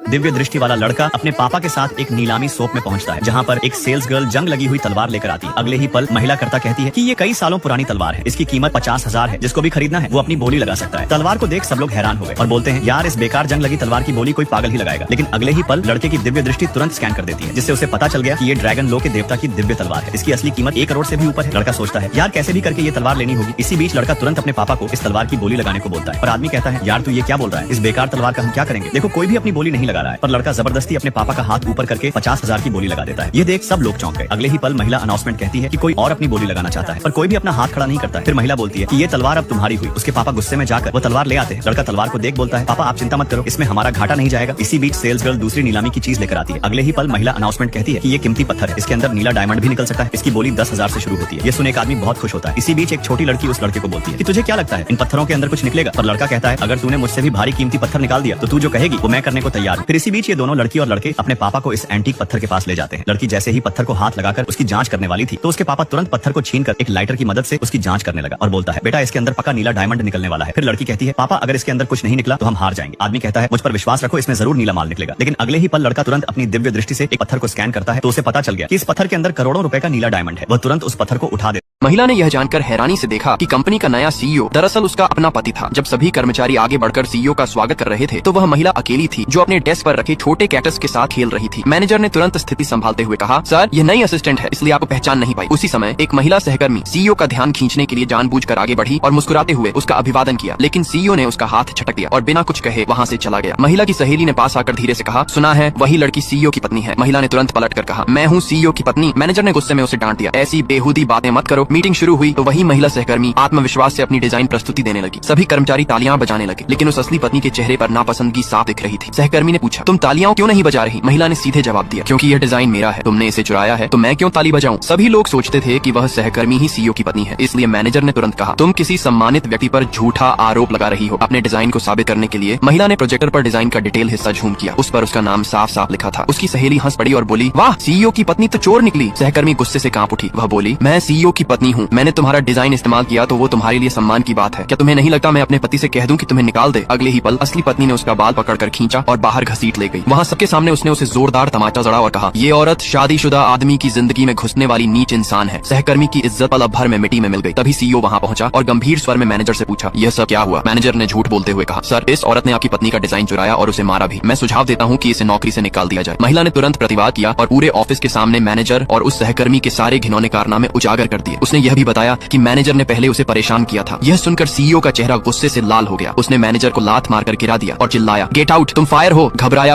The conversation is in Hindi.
दिव्य दृष्टि वाला लड़का अपने पापा के साथ एक नीलामी शॉप में पहुंचता है, जहां पर एक सेल्स गर्ल जंग लगी हुई तलवार लेकर आती है। अगले ही पल महिला कर्ता कहती है कि ये कई सालों पुरानी तलवार है, इसकी कीमत 50,000 है, जिसको भी खरीदना है वो अपनी बोली लगा सकता है। तलवार को देख सब लोग हैरान हो गए और बोलते हैं यार इस बेकार जंग लगी तलवार की बोली कोई पागल ही लगाएगा। लेकिन अगले ही पल लड़के की दिव्य दृष्टि तुरंत स्कैन कर देती है, जिससे उसे पता चल गया कि ये ड्रैगन लो के देवता की दिव्य तलवार है। इसकी असली कीमत 1 करोड़ से भी ऊपर है। लड़का सोचता है यार कैसे भी करके ये तलवार लेनी होगी। इसी बीच लड़का तुरंत अपने पापा को इस तलवार की बोली लगाने को बोलता है और आदमी कहता है यार तू ये क्या बोल रहा है, इस बेकार तलवार का हम क्या करेंगे। देखो कोई भी अपनी बोली नहीं लगा रहा है, पर लड़का जबरदस्ती अपने पापा का हाथ ऊपर करके 50,000 की बोली लगा देता है। ये देख सब लोग चौंक गए। अगले ही पल महिला अनाउंसमेंट कहती है कि कोई और अपनी बोली लगाना चाहता है, पर कोई भी अपना हाथ खड़ा नहीं करता है। फिर महिला बोलती है कि ये तलवार अब तुम्हारी हुई। उसके पापा गुस्से में जाकर वो तलवार ले आते हैं। लड़का तलवार को देख बोलता है पापा आप चिंता मत करो, इसमें हमारा घाटा नहीं जाएगा। इसी बीच सेल्स गर्ल दूसरी नीलामी की चीज लेकर आती है। अगले ही पल महिला अनाउंसमेंट कहती है कि ये कीमती पत्थर है, इसके अंदर नीला डायमंड भी निकल सकता है, इसकी बोली 10,000 से शुरू होती है। ये सुने एक आदमी बहुत खुश होता है। इसी बीच एक छोटी लड़की उस लड़के को बोलती है कि तुझे क्या लगता है इन पत्थरों के अंदर कुछ निकलेगा। पर लड़का कहता है अगर तूने मुझसे भी भारी कीमती पत्थर निकाल दिया तो तू जो कहेगी वो मैं करने को तैयार हूँ। फिर इसी बीच ये दोनों लड़की और लड़के अपने पापा को इस एंटीक पत्थर के पास ले जाते हैं। लड़की जैसे ही पत्थर को हाथ लगाकर उसकी जांच करने वाली थी तो उसके पापा तुरंत पत्थर को छीनकर एक लाइटर की मदद से उसकी जांच करने लगा और बोलता है बेटा इसके अंदर पक्का नीला डायमंड निकलने वाला है। फिर लड़की कहती है पापा अगर इसके अंदर कुछ नहीं निकला तो हम हार जाएंगे। आदमी कहता है मुझ पर विश्वास रखो, इसमें जरूर नीला माल निकलेगा। लेकिन अगले ही पल लड़का तुरंत अपनी दिव्य दृष्टि से एक पत्थर को स्कैन करता है तो उसे पता चल गया कि इस पत्थर के अंदर करोड़ों रुपए का नीला डायमंड है। वह तुरंत उस पत्थर को उठा दे। महिला ने यह जानकर हैरानी से देखा कि कंपनी का नया सीईओ दरअसल उसका अपना पति था। जब सभी कर्मचारी आगे बढ़कर सीईओ का स्वागत कर रहे थे तो वह महिला अकेली थी जो अपने डेस्क पर रखे छोटे कैक्टस के साथ खेल रही थी। मैनेजर ने तुरंत स्थिति संभालते हुए कहा सर ये नई असिस्टेंट है इसलिए आपको पहचान नहीं पाई। उसी समय एक महिला सहकर्मी सीईओ का ध्यान खींचने के लिए जानबूझकर आगे बढ़ी और मुस्कुराते हुए उसका अभिवादन किया, लेकिन सीईओ ने उसका हाथ झटक दिया और बिना कुछ कहे वहाँ से चला गया। महिला की सहेली ने पास आकर धीरे से कहा सुना है वही लड़की सीईओ की पत्नी है। महिला ने तुरंत पलट कर कहा मैं हूँ सीईओ की पत्नी। मैनेजर ने गुस्से में उसे डांट दिया, ऐसी बेहूदी बातें मत करो। मीटिंग शुरू हुई तो वही महिला सहकर्मी आत्मविश्वास से अपनी डिजाइन प्रस्तुति देने लगी। सभी कर्मचारी तालियां बजाने लगे, लेकिन उस असली पत्नी के चेहरे पर नापसंदगी साफ दिख रही थी। सहकर्मी ने पूछा तुम तालियां क्यों नहीं बजा रही। महिला ने सीधे जवाब दिया क्योंकि यह डिजाइन मेरा है, तुमने इसे चुराया है तो मैं क्यों ताली बजाऊं। सभी लोग सोचते थे कि वह सहकर्मी ही सीईओ की पत्नी है, इसलिए मैनेजर ने तुरंत कहा तुम किसी सम्मानित व्यक्ति पर झूठा आरोप लगा रही हो। अपने डिजाइन को साबित करने के लिए महिला ने प्रोजेक्टर पर डिजाइन का डिटेल हिस्सा झूम किया। उस पर उसका नाम साफ साफ लिखा था। उसकी सहेली हंस पड़ी और बोली वाह सीईओ की पत्नी तो चोर निकली। सहकर्मी गुस्से से कांप उठी। वह बोली मैं सीईओ की पत्नी हूँ, मैंने तुम्हारा डिजाइन इस्तेमाल किया तो वो तुम्हारे लिए सम्मान की बात है। क्या तुम्हें नहीं लगता मैं अपने पति से कह दूं कि तुम्हें निकाल दे। अगले ही पल असली पत्नी ने उसका बाल पकड़कर खींचा और बाहर घसीट ले गई। वहाँ सबके सामने उसने उसे जोरदार तमाचा जड़ा और कहा ये औरत शादीशुदा आदमी की जिंदगी में घुसने वाली नीच इंसान है। सहकर्मी की इज्जत पल भर में मिट्टी में मिल गई। तभी सीईओ वहाँ पहुंचा और गंभीर स्वर में मैनेजर से पूछा यह सब क्या हुआ। मैनेजर ने झूठ बोलते हुए कहा सर इस औरत ने आपकी पत्नी का डिजाइन चुराया और उसे मारा भी। मैं सुझाव देता हूँ कि इसे नौकरी से निकाल दिया जाए। महिला ने तुरंत प्रतिवाद किया और पूरे ऑफिस के सामने मैनेजर और उस सहकर्मी के सारे घिनौने कारनामे उजागर कर दिए। उसने यह भी बताया कि मैनेजर ने पहले उसे परेशान किया था। यह सुनकर सीईओ का चेहरा गुस्से से लाल हो गया। उसने मैनेजर को लात मारकर गिरा दिया और चिल्लाया गेट आउट, तुम फायर हो। घबराया हुआ